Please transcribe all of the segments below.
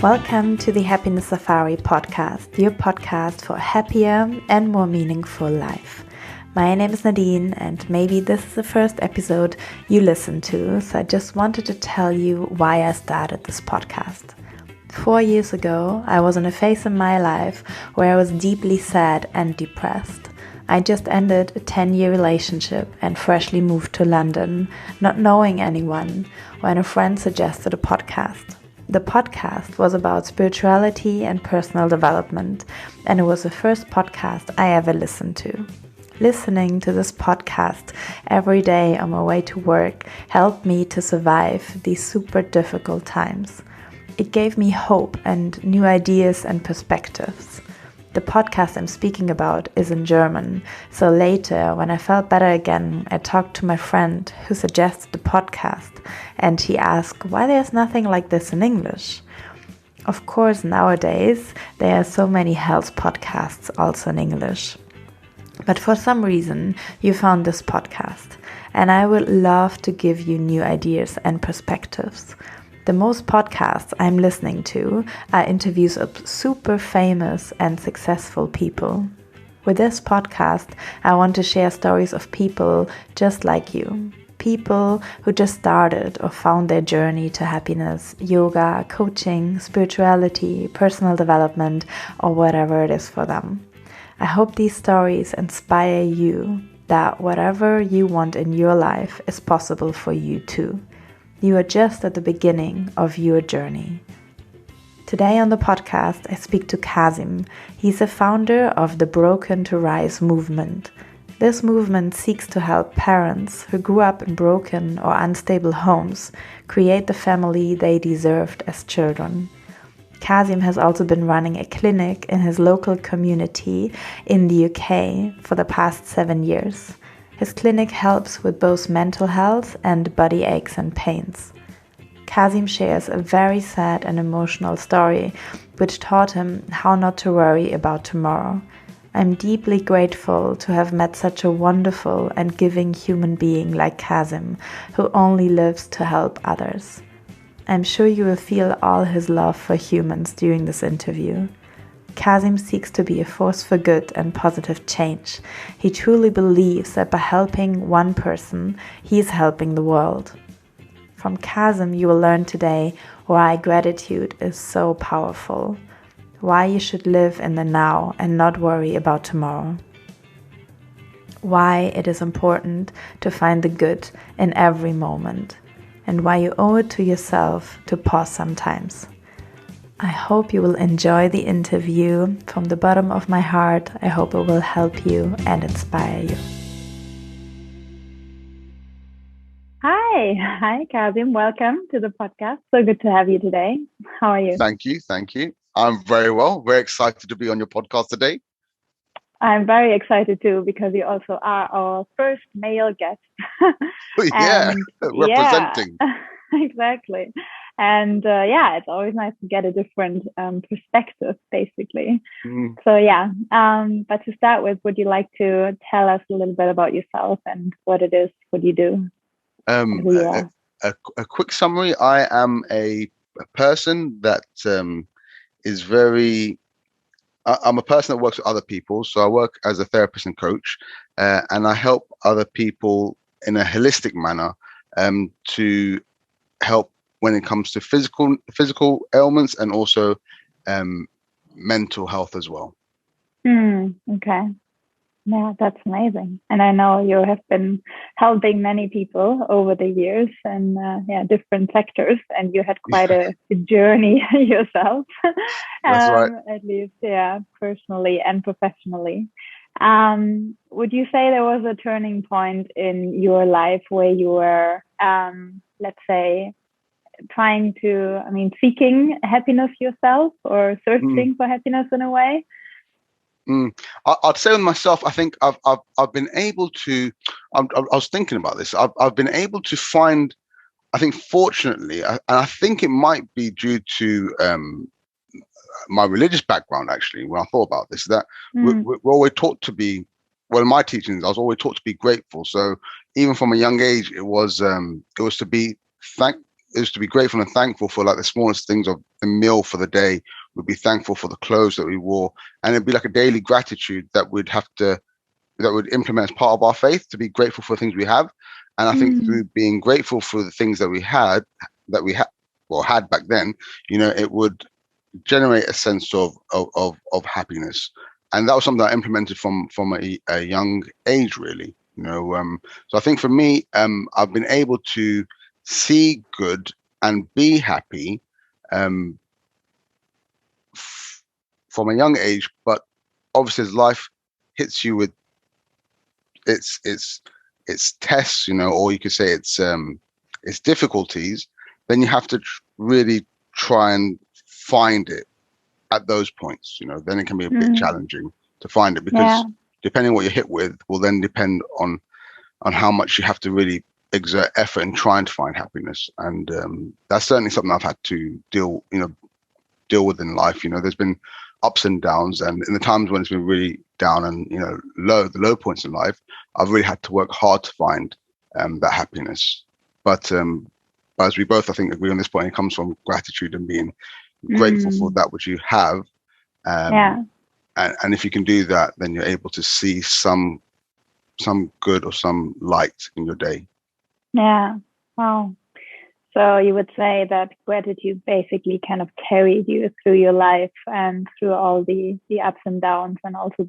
Welcome to the Happiness Safari podcast, your podcast for a happier and more meaningful life. My name is Nadine, and maybe this is the first episode you listen to, so I just wanted to tell you why I started this podcast. 4 years ago, I was in a phase in my life where I was deeply sad and depressed. I just ended a 10-year relationship and freshly moved to London, not knowing anyone, when a friend suggested a podcast. The podcast was about spirituality and personal development, and it was the first podcast I ever listened to. Listening to this podcast every day on my way to work helped me to survive these super difficult times. It gave me hope and new ideas and perspectives. The podcast I'm speaking about is in German, so later, when I felt better again, I talked to my friend who suggested the podcast, and he asked why there's nothing like this in English. Of course, nowadays, there are so many health podcasts also in English. But for some reason, you found this podcast, and I would love to give you new ideas and perspectives. The most podcasts I'm listening to are interviews of super famous and successful people. With this podcast, I want to share stories of people just like you. People who just started or found their journey to happiness, yoga, coaching, spirituality, personal development, or whatever it is for them. I hope these stories inspire you that whatever you want in your life is possible for you too. You are just at the beginning of your journey. Today on the podcast, I speak to Kazim. He's a founder of the Broken to Rise movement. This movement seeks to help parents who grew up in broken or unstable homes create the family they deserved as children. Kazim has also been running a clinic in his local community in the UK for the past 7 years. His clinic helps with both mental health and body aches and pains. Kazim shares a very sad and emotional story which taught him how not to worry about tomorrow. I'm deeply grateful to have met such a wonderful and giving human being like Kazim, who only lives to help others. I'm sure you will feel all his love for humans during this interview. Kazim seeks to be a force for good and positive change. He truly believes that by helping one person, he is helping the world. From Kazim, you will learn today why gratitude is so powerful, why you should live in the now and not worry about tomorrow, why it is important to find the good in every moment, and why you owe it to yourself to pause sometimes. I hope you will enjoy the interview. From the bottom of my heart, I hope it will help you and inspire you. Hi, Kazim. Welcome to the podcast. So good to have you today. How are you? Thank you. I'm very well. Very excited to be on your podcast today. I'm very excited too, because you also are our first male guest. Representing. Yeah, exactly. And it's always nice to get a different perspective, basically. But to start with, would you like to tell us a little bit about yourself and what it is, what you do? A quick summary. I am a person that is very... I'm a person that works with other people. So I work as a therapist and coach, and I help other people in a holistic manner to help when it comes to physical ailments and also mental health as well. Okay. Yeah, that's amazing. And I know you have been helping many people over the years and different sectors, and you had quite a journey yourself. That's right. At least, personally and professionally. Would you say there was a turning point in your life where you were, let's say, seeking happiness yourself or searching for happiness in a way? I'd say with myself, I think I've been able to. I was thinking about this. I've been able to find. I think, fortunately, and I think it might be due to my religious background. Actually, when I thought about this, that we're always taught to be. Well, in my teachings, I was always taught to be grateful. So even from a young age, it was to be is to be grateful and thankful for like the smallest things of the meal for the day. We'd be thankful for the clothes that we wore, and it'd be like a daily gratitude that would implement as part of our faith, to be grateful for the things we have. And I think through being grateful for the things that we had, well, had back then, it would generate a sense of happiness. And that was something I implemented from a young age, really. So I think for me, I've been able to see good and be happy um, from a young age. But obviously, as life hits you with its tests, or you could say its difficulties, then you have to really try and find it at those points. Then it can be a bit challenging to find it, because depending on what you're hit with will then depend on how much you have to really exert effort in trying to find happiness. And that's certainly something I've had to deal with in life. There's been ups and downs, and in the times when it's been really down and the low points in life, I've really had to work hard to find that happiness. But as we both, I think, agree on this point, it comes from gratitude and being grateful for that which you have. And if you can do that, then you're able to see some good or some light in your day. Yeah. Wow. So you would say that gratitude basically kind of carried you through your life and through all the ups and downs, and also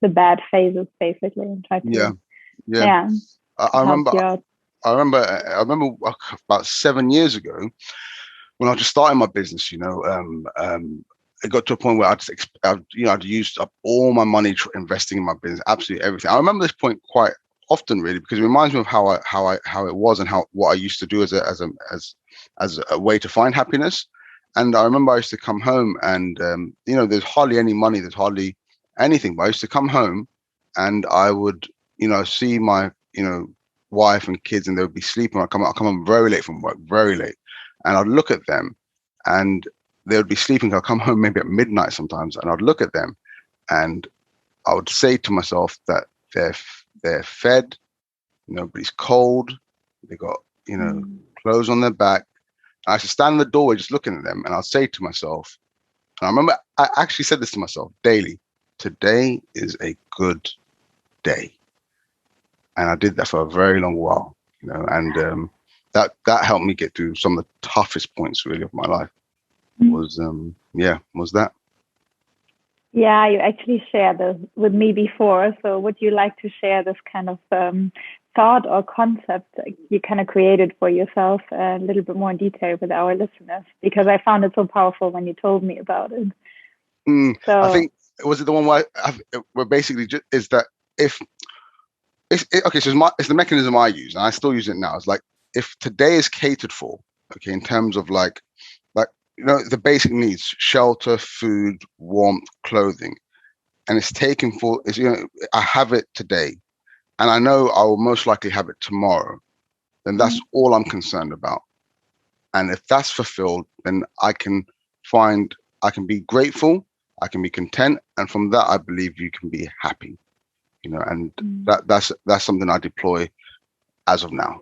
the bad phases, basically. And try to, I remember about 7 years ago, when I was just starting my business. It got to a point where I'd used up all my money investing in my business, absolutely everything. I remember this point quite often, really, because it reminds me of how it was and what I used to do as a way to find happiness. And I remember I used to come home and there's hardly any money, there's hardly anything, but I used to come home and I would see my wife and kids, and they would be sleeping. I'd come home very late from work, very late, and I'd look at them and they would be sleeping. I'd come home maybe at midnight sometimes, and I'd look at them and I would say to myself that they're fed, but it's cold. They got, clothes on their back. And I used to stand in the doorway just looking at them, and I'd say to myself, and I remember I actually said this to myself daily: today is a good day. And I did that for a very long while, and that helped me get through some of the toughest points, really, of my life. Was that. Yeah, you actually shared this with me before. So would you like to share this kind of thought or concept you kind of created for yourself a little bit more in detail with our listeners? Because I found it so powerful when you told me about it. So I think, was it the one where basically is that if okay, so it's the mechanism I use, and I still use it now. It's like, if today is catered for, okay, in terms of like the basic needs: shelter, food, warmth, clothing, and it's taken for, I have it today, and I know I will most likely have it tomorrow, then that's all I'm concerned about. And if that's fulfilled, then I can be grateful, I can be content, and from that, I believe you can be happy. And that's something I deploy as of now.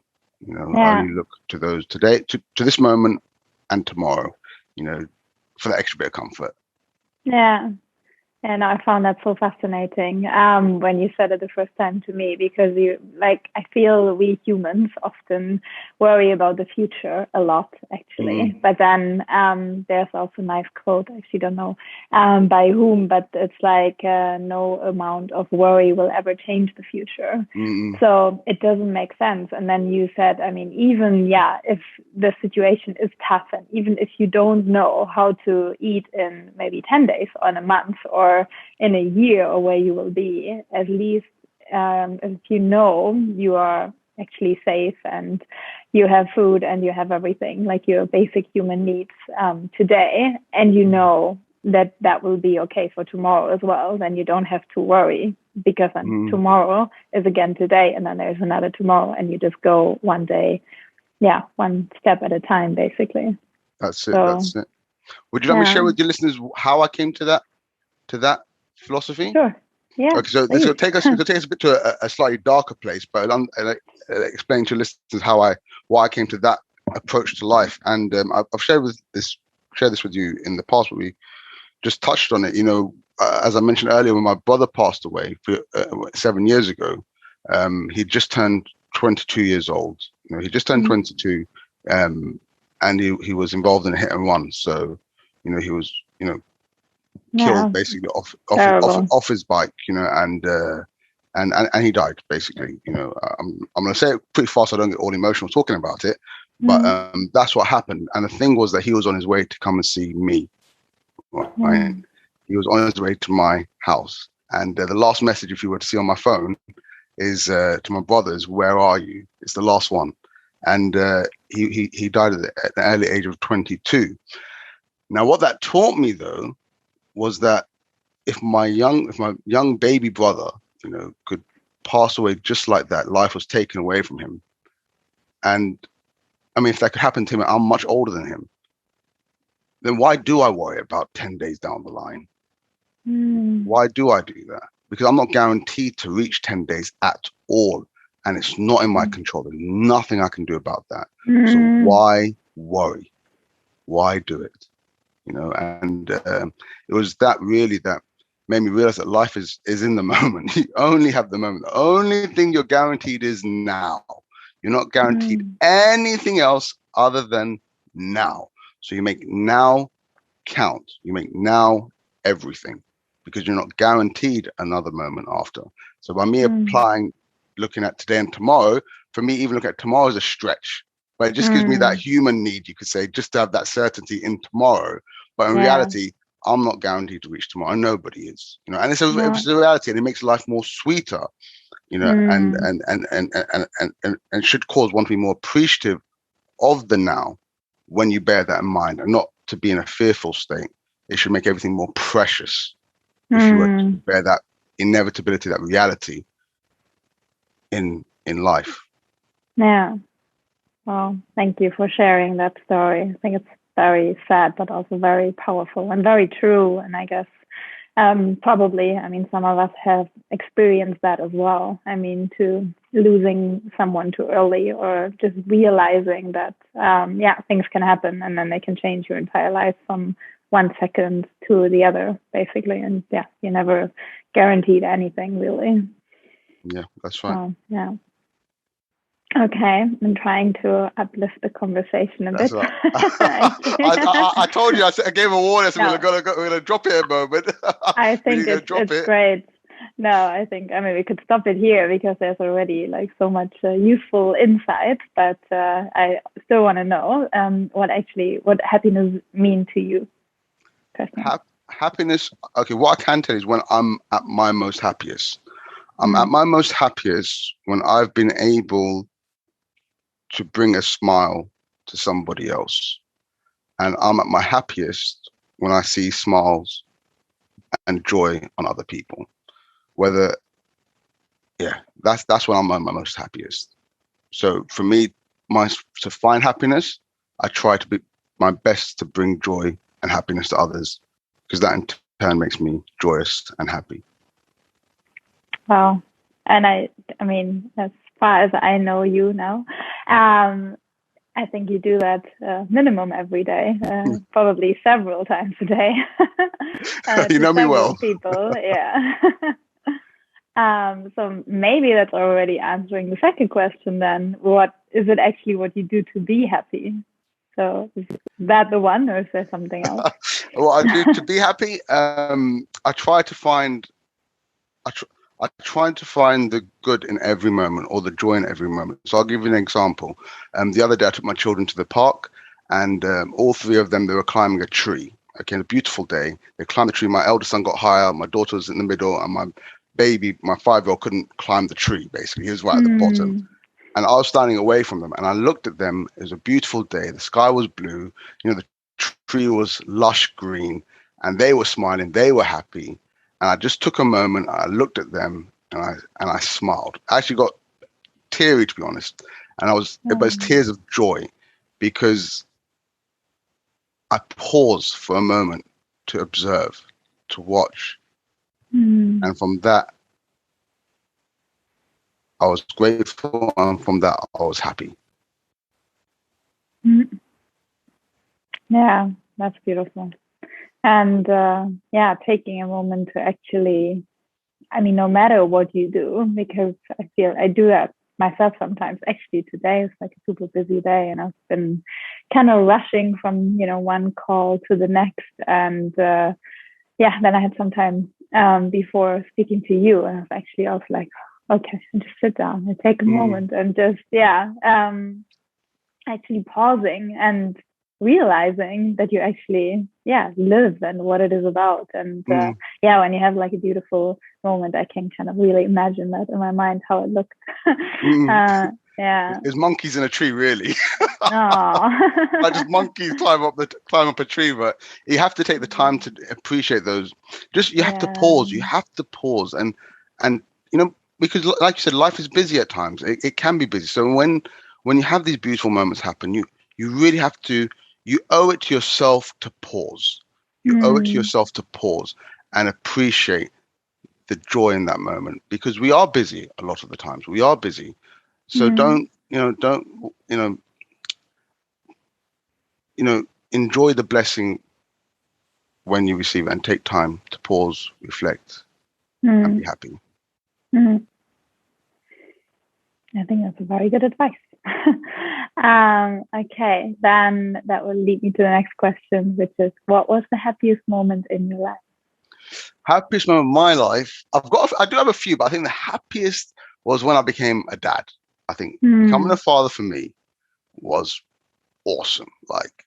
I really look to those today, to this moment and tomorrow, for that extra bit of comfort. Yeah. And I found that so fascinating when you said it the first time to me, because I feel we humans often worry about the future a lot, actually. But then there's also a nice quote, I actually don't know by whom, but it's like no amount of worry will ever change the future. So it doesn't make sense. And then you said, I mean, even, if the situation is tough, and even if you don't know how to eat in maybe 10 days or in a month or in a year, or where you will be, at least if you are actually safe and you have food and you have everything, like your basic human needs today, and that will be okay for tomorrow as well, then you don't have to worry, because then tomorrow is again today, and then there's another tomorrow, and you just go one day, one step at a time, basically. That's it. Would you like me to share with your listeners how I came to that philosophy? Sure. Yeah. Okay, so this will take us a bit to a slightly darker place, but I'll explain to listeners why I came to that approach to life. And I've shared this with you in the past, but we just touched on it. As I mentioned earlier, when my brother passed away 7 years ago, he just turned 22 years old. He just turned 22, and he was involved in a hit and run. So, he was, Yeah. killed basically Terrible. off his bike, and he died basically. I'm going to say it pretty fast so I don't get all emotional talking about it, but that's what happened. And the thing was that he was on his way to come and see me. Right? He was on his way to my house, and the last message, if you were to see on my phone, is to my brothers, "Where are you?" It's the last one, and he died at the early age of 22. Now, what that taught me though was that if my young baby brother, could pass away just like that, life was taken away from him, and I mean, if that could happen to him, I'm much older than him. Then why do I worry about 10 days down the line? Why do I do that? Because I'm not guaranteed to reach 10 days at all. And it's not in my control. There's nothing I can do about that. So why worry? Why do it? And it was that really that made me realize that life is in the moment. You only have the moment. The only thing you're guaranteed is now. You're not guaranteed anything else other than now. So you make now count. You make now everything, because you're not guaranteed another moment after. So by me looking at today and tomorrow, for me, even looking at tomorrow is a stretch, but it just gives me that human need, you could say, just to have that certainty in tomorrow. But in reality, I'm not guaranteed to reach tomorrow. Nobody is, and it's a reality, and it makes life more sweeter, and should cause one to be more appreciative of the now when you bear that in mind, and not to be in a fearful state. It should make everything more precious if you were to bear that inevitability, that reality in life. Yeah. Well, thank you for sharing that story. I think it's very sad, but also very powerful and very true. And I guess probably, I mean, some of us have experienced that as well. I mean, to losing someone too early, or just realizing that, things can happen and then they can change your entire life from 1 second to the other, basically. And you're never guaranteed anything, really. Yeah, that's right. Yeah. Okay, I'm trying to uplift the conversation a bit. Right. I told you, I gave a warning. I said, we're gonna drop it a moment. I think it's great. No, I mean, we could stop it here because there's already like so much useful insight. But I still want to know what happiness means to you personally. Happiness. Okay, what I can tell you is when I'm at my most happiest. I'm at my most happiest when I've been able to bring a smile to somebody else. And I'm at my happiest when I see smiles and joy on other people. That's when I'm at my most happiest. So for me, to find happiness, I try to be my best to bring joy and happiness to others, because that in turn makes me joyous and happy. Wow. And I mean, as far as I know you now, I think you do that minimum every day, probably several times a day. You know me well. People, yeah. So maybe that's already answering the second question then. What is it actually what you do to be happy? So is that the one, or is there something else? What I do to be happy, I try to find the good in every moment, or the joy in every moment. So I'll give you an example. The other day I took my children to the park, and all three of them, they were climbing a tree. Okay, a beautiful day. They climbed the tree. My eldest son got higher, my daughter was in the middle, and my baby, my 5-year-old, couldn't climb the tree, basically. He was right at the bottom. And I was standing away from them, and I looked at them. It was a beautiful day. The sky was blue. The tree was lush green, and they were smiling. They were happy. And I just took a moment. I looked at them, and I smiled. I actually got teary, to be honest. And it was tears of joy, because I paused for a moment to observe, to watch, and from that, I was grateful, and from that, I was happy. Mm. Yeah, that's beautiful. And yeah, taking a moment to actually, I mean, no matter what you do, because I feel I do that myself sometimes. Actually, today is like a super busy day, and I've been kind of rushing from, one call to the next. And yeah, then I had some time before speaking to you, and I was actually also like, okay, just sit down and take a moment and just, yeah, actually pausing and realizing that you actually, yeah, live and what it is about. And yeah, when you have like a beautiful moment, I can kind of really imagine that in my mind how it looked. Yeah, there's monkeys in a tree, really. oh. Like just monkeys climb up a tree, but you have to take the time to appreciate those. Just you have to pause. You have to pause, and because like you said, life is busy at times. It can be busy. So when you have these beautiful moments happen, you really have to. You owe it to yourself to pause. You owe it to yourself to pause and appreciate the joy in that moment, because we are busy a lot of the times. We are busy. So enjoy the blessing when you receive it, and take time to pause, reflect, and be happy. I think that's a very good advice. Okay, then that will lead me to the next question, which is, what was the happiest moment in your life? Happiest moment of my life, I do have a few, but I think the happiest was when I became a dad. I think becoming a father for me was awesome. Like,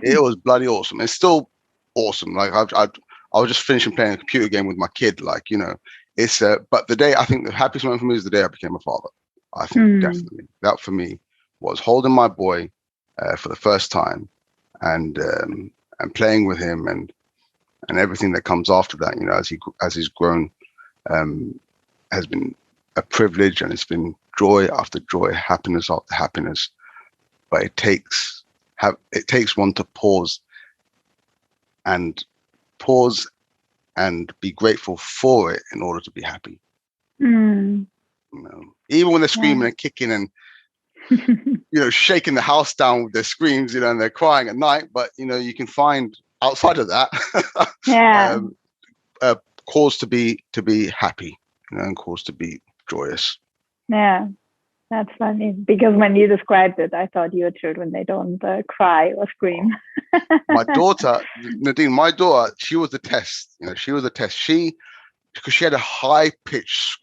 it was bloody awesome. It's still awesome. Like, I was just finishing playing a computer game with my kid. Like, it's but I think the happiest moment for me is the day I became a father. I think definitely that for me was holding my boy for the first time, and playing with him, and everything that comes after that. As he's grown, has been a privilege, and it's been joy after joy, happiness after happiness. But it takes one to pause and be grateful for it in order to be happy. Even when they're screaming and kicking and shaking the house down with their screams, and they're crying at night, but you can find outside of that cause to be happy, and cause to be joyous. Yeah, that's funny, because when you described it, I thought your children, they don't cry or scream. My daughter, Nadine, she was the test. She was a test. Because she had a high pitched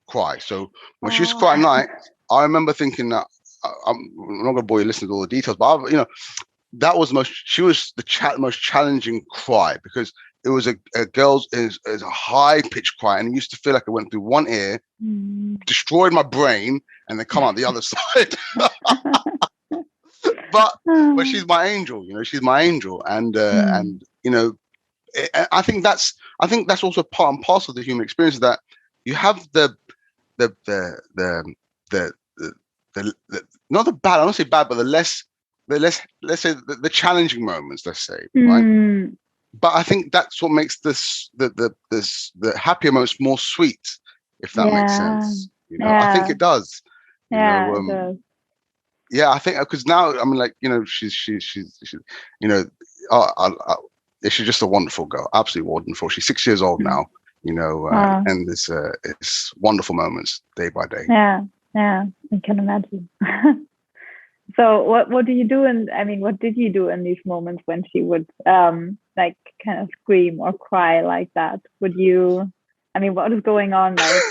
cry. So when she was crying at night, I remember thinking that I'm not going to bore you listening to all the details, but that was she was the most challenging cry, because it was a girl's is a high pitched cry, and it used to feel like it went through one ear, destroyed my brain, and then come out the other side. But she's my angel, she's my angel, and I think that's also part and parcel of the human experience, that you have the not the bad, I don't say bad, but the less let's say the challenging moments, let's say, right? But I think that's what makes the happier moments more sweet, if that makes sense. I think it does. It does. Yeah, I think, because now, I mean, like, she's she's just a wonderful girl, absolutely wonderful. She's 6 years old now, and it's wonderful moments day by day. Yeah, I can imagine. So what do you do? What did you do in these moments when she would like kind of scream or cry like that? Would you? What is going on like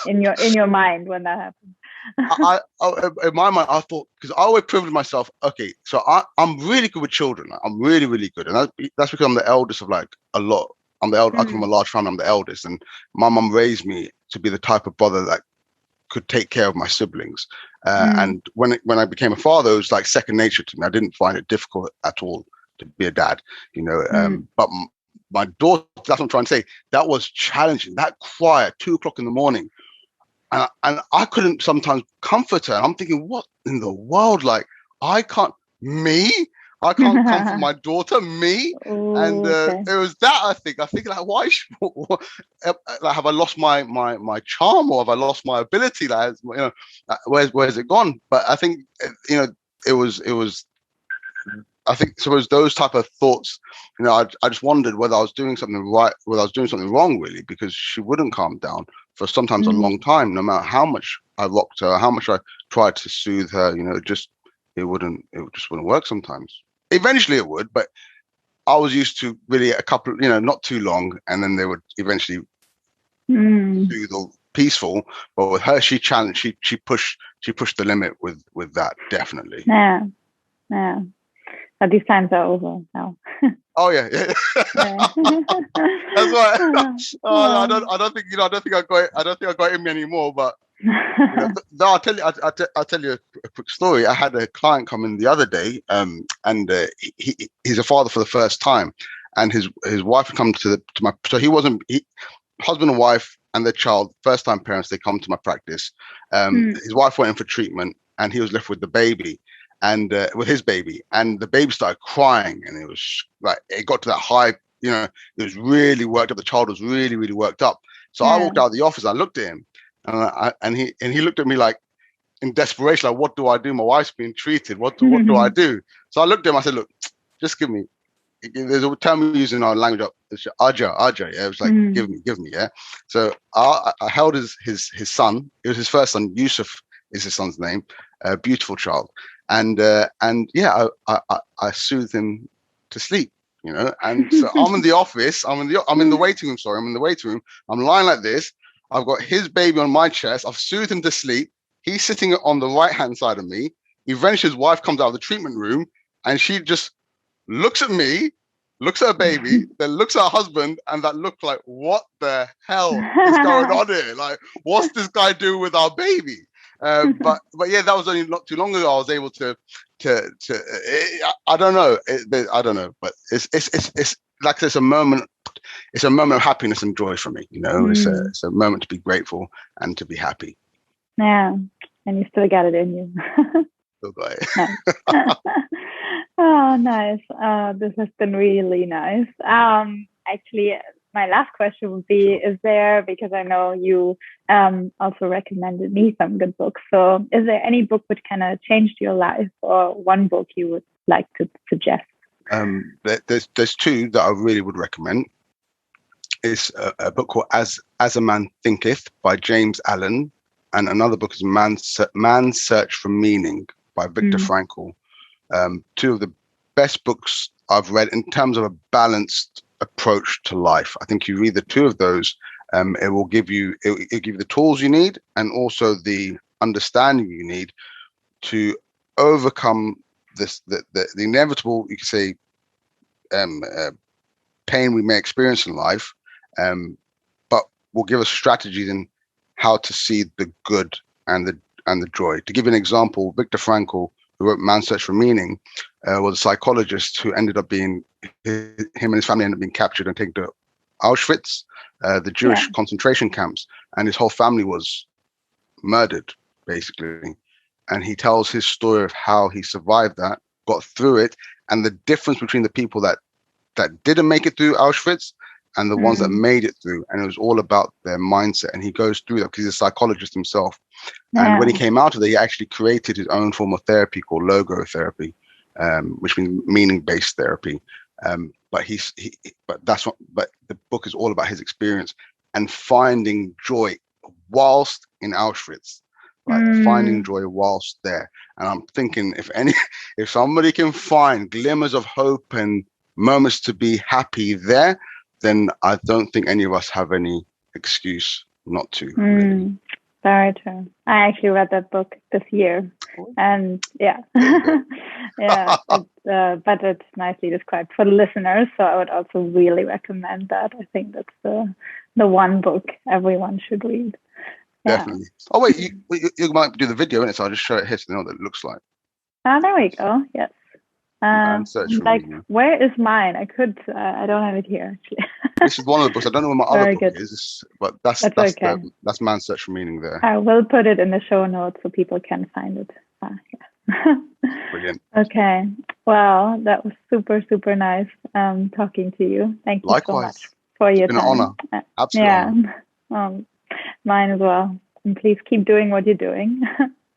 in your mind when that happens? In my mind, I thought, because I always privileged myself. Okay, so I'm really good with children. I'm really, really good, and that's because I'm the eldest of like a lot. I'm the eldest. I come from a large family. I'm the eldest, and my mum raised me to be the type of brother that could take care of my siblings. And when I became a father, it was like second nature to me. I didn't find it difficult at all to be a dad, but my daughter, that's what I'm trying to say, that was challenging. That cry at 2:00 in the morning, and I couldn't sometimes comfort her. And I'm thinking, what in the world? Like, I can't comfort my daughter, me. Ooh, and okay. It was that I think like, why like, have I lost my charm, or have I lost my ability? Like, where's it gone? But I think it was I think suppose those type of thoughts, I just wondered whether I was doing something right, whether I was doing something wrong, really, because she wouldn't calm down for sometimes a long time, no matter how much I rocked her, how much I tried to soothe her. It just wouldn't work sometimes. Eventually it would, but I was used to really a couple, not too long, and then they would eventually soothe or peaceful. But with her, she challenged, she pushed the limit with that, definitely. Yeah. But these times are over now. Oh yeah. That's why. I don't think I got it in me anymore. But no, I'll tell you a quick story. I had a client come in the other day, and he's a father for the first time, and his wife had come to my. So husband and wife and their child, first time parents. They come to my practice. His wife went in for treatment, and he was left with the baby. And with his baby, and the baby started crying, and it was like it got to that high, it was really worked up. The child was really, really worked up. So I walked out of the office. I looked at him, and he looked at me like in desperation, like, what do I do? My wife's being treated. What do I do? So I looked at him. I said, look, just give me. There's a term we use in our language. It's Aja. Yeah, it was like give me. Yeah. So I held his son. It was his first son. Yusuf is his son's name. A beautiful child. And yeah, I soothed him to sleep, And so I'm in the office. I'm in the waiting room. Sorry, I'm in the waiting room. I'm lying like this. I've got his baby on my chest. I've soothed him to sleep. He's sitting on the right hand side of me. Eventually, his wife comes out of the treatment room, and she just looks at me, looks at her baby, then looks at her husband, and that look like, what the hell is going on here? Like, what's this guy doing with our baby? But yeah, that was only not too long ago. I was able to I don't know, but it's like it's a moment of happiness and joy for me. It's a moment to be grateful and to be happy. Yeah, and you still got it in you. Still got it. Nice. Oh, nice. This has been really nice. Actually, my last question would be, is there, because I know you also recommended me some good books. So is there any book which kind of changed your life, or one book you would like to suggest? There's two that I really would recommend. It's a book called As a Man Thinketh by James Allen. And another book is Man's Search for Meaning by Viktor Frankl. Two of the best books I've read in terms of a balanced approach to life. I think you read the two of those, it will give you the tools you need, and also the understanding you need to overcome the inevitable, you could say, pain we may experience in life, but will give us strategies in how to see the good and the joy. To give you an example, Viktor Frankl, who wrote Man's Search for Meaning, was a psychologist who ended up being, him and his family ended up being captured and taken to Auschwitz, the Jewish concentration camps, and his whole family was murdered, basically. And he tells his story of how he survived that, got through it, and the difference between the people that didn't make it through Auschwitz and the ones that made it through. And it was all about their mindset. And he goes through that because he's a psychologist himself. And when he came out of it, he actually created his own form of therapy called logotherapy, which means meaning-based therapy. But the book is all about his experience and finding joy whilst in Auschwitz, finding joy whilst there. And I'm thinking, if somebody can find glimmers of hope and moments to be happy there, then I don't think any of us have any excuse not to. Really. Very true. I actually read that book this year, and but it's nicely described for the listeners. So I would also really recommend that. I think that's the one book everyone should read. Definitely. Oh wait, you might do the video in it, so I'll just show it here so they know what it looks like. There we go. Yes. Where is mine? I don't have it here actually. This is one of the books. I don't know where my other book is, but that's okay. That's Man's Search for Meaning there. I will put it in the show notes so people can find it. Brilliant. Okay. Well, that was super, super nice talking to you. Thank you so much for your time. It's been an honor. Absolutely. Yeah. Mine as well. And please keep doing what you're doing.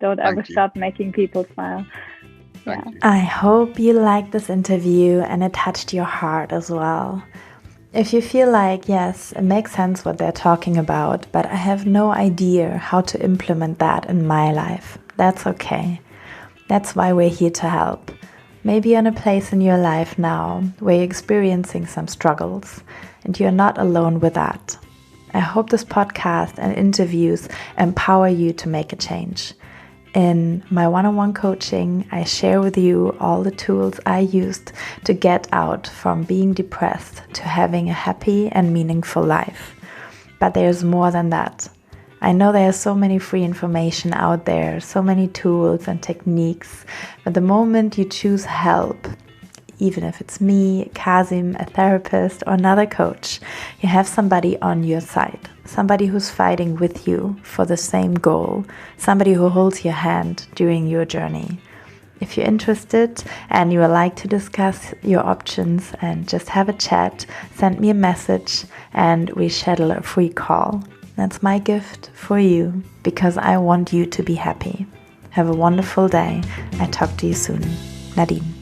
Don't ever stop making people smile. Thank you. I hope you liked this interview and it touched your heart as well. If you feel like, yes, it makes sense what they're talking about, but I have no idea how to implement that in my life, that's okay. That's why we're here to help. Maybe you're in a place in your life now where you're experiencing some struggles and you're not alone with that. I hope this podcast and interviews empower you to make a change. In my one-on-one coaching, I share with you all the tools I used to get out from being depressed to having a happy and meaningful life. But there's more than that. I know there's so many free information out there, so many tools and techniques, but the moment you choose help, even if it's me, Kazim, a therapist, or another coach, you have somebody on your side, somebody who's fighting with you for the same goal, somebody who holds your hand during your journey. If you're interested and you would like to discuss your options and just have a chat, send me a message and we schedule a free call. That's my gift for you because I want you to be happy. Have a wonderful day. I talk to you soon. Nadine.